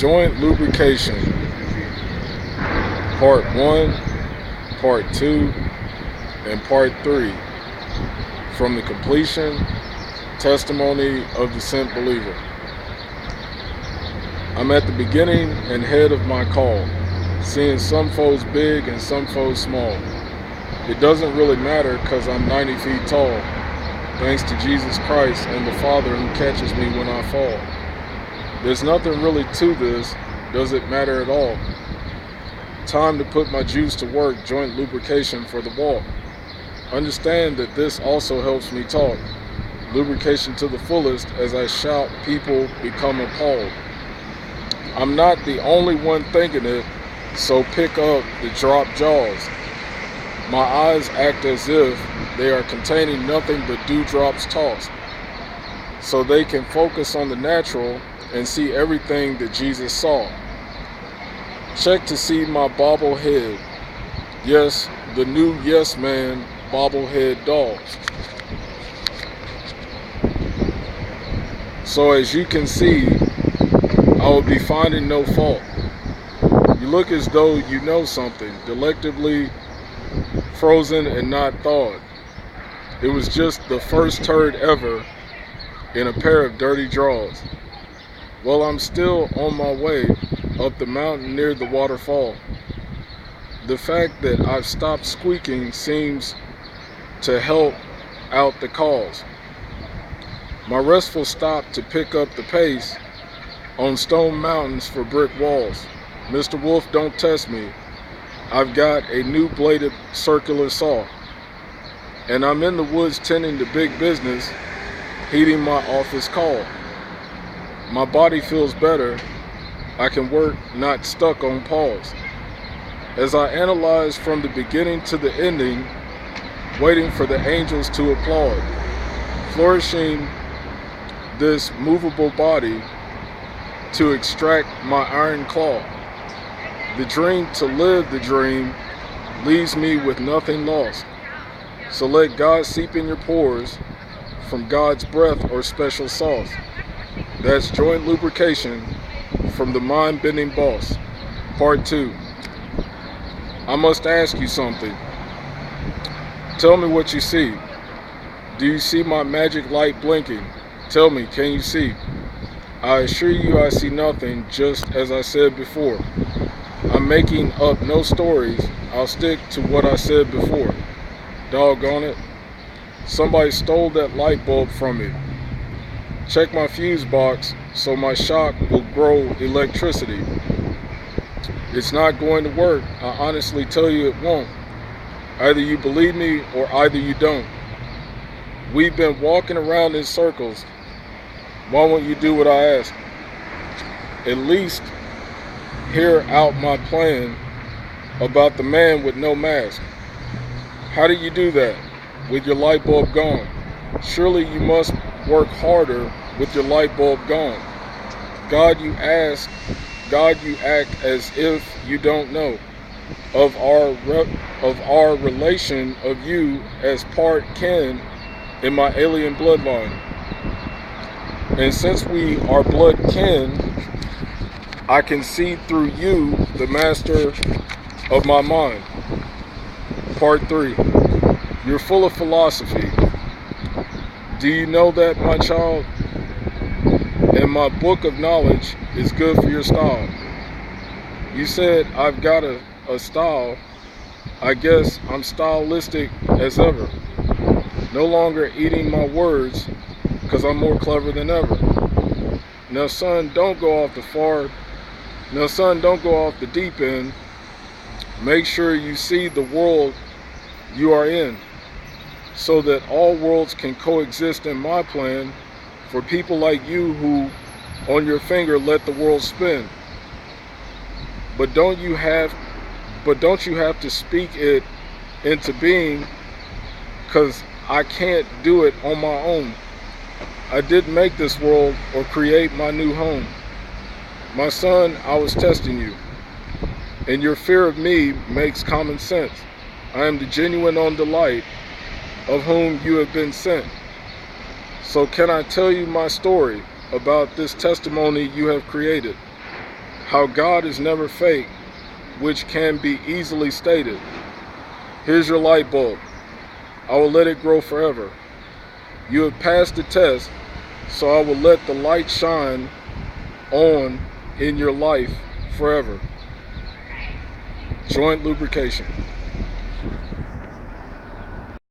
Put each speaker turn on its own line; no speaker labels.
Joint lubrication, part 1, part 2, and part 3, from the completion testimony of the sent believer. I'm at the beginning and head of my call, seeing some foes big and some foes small. It doesn't really matter because I'm 90 feet tall, thanks to Jesus Christ and the Father who catches me when I fall. There's nothing really to this, does it matter at all? Time to put my juice to work, joint lubrication for the walk. Understand that this also helps me talk. Lubrication to the fullest as I shout, people become appalled. I'm not the only one thinking it, so pick up the drop jaws. My eyes act as if they are containing nothing but dewdrops tossed, so they can focus on the natural and see everything that Jesus saw. Check to see my bobblehead. Yes, the new Yes Man bobblehead doll. So as you can see, I will be finding no fault. You look as though you know something, delectably frozen and not thawed. It was just the first turd ever in a pair of dirty drawers. Well, I'm still on my way up the mountain near the waterfall. The fact that I've stopped squeaking seems to help out the cause. My restful stop to pick up the pace on stone mountains for brick walls. Mr. Wolf, don't test me. I've got a new bladed circular saw, and I'm in the woods tending to big business, heeding my office call. My body feels better. I can work, not stuck on pause. As I analyze from the beginning to the ending, waiting for the angels to applaud, flourishing this movable body to extract my iron claw. The dream to live the dream leaves me with nothing lost. So let God seep in your pores from God's breath or special sauce. That's joint lubrication from the mind-bending boss. Part 2. I must ask you something. Tell me what you see. Do you see my magic light blinking? Tell me, can you see? I assure you I see nothing, just as I said before. I'm making up no stories. I'll stick to what I said before. Doggone it. Somebody stole that light bulb from me. Check my fuse box so my shock will grow electricity. It's not going to work. I honestly tell you it won't. Either you believe me or either you don't. We've been walking around in circles. Why won't you do what I ask? At least hear out my plan about the man with no mask. How do you do that with your light bulb gone? Surely you must work harder with your light bulb gone. God, you act as if you don't know of our relation of you as part kin in my alien bloodline. And since we are blood kin, I can see through you, the master of my mind. Part 3. You're full of philosophy. Do you know that, my child? And my book of knowledge is good for your style. You said I've got a style. I guess I'm stylistic as ever. No longer eating my words because I'm more clever than ever. Now son, don't go off the deep end. Make sure you see the world you are in, so that all worlds can coexist in my plan for people like you who on your finger let the world spin. But don't you have to speak it into being, because I can't do it on my own. I didn't make this world or create my new home. My son, I was testing you, and your fear of me makes common sense. I am the genuine on delight of whom you have been sent. So can I tell you my story about this testimony you have created? How God is never fake, which can be easily stated. Here's your light bulb. I will let it grow forever. You have passed the test, so I will let the light shine on in your life forever. Joint lubrication.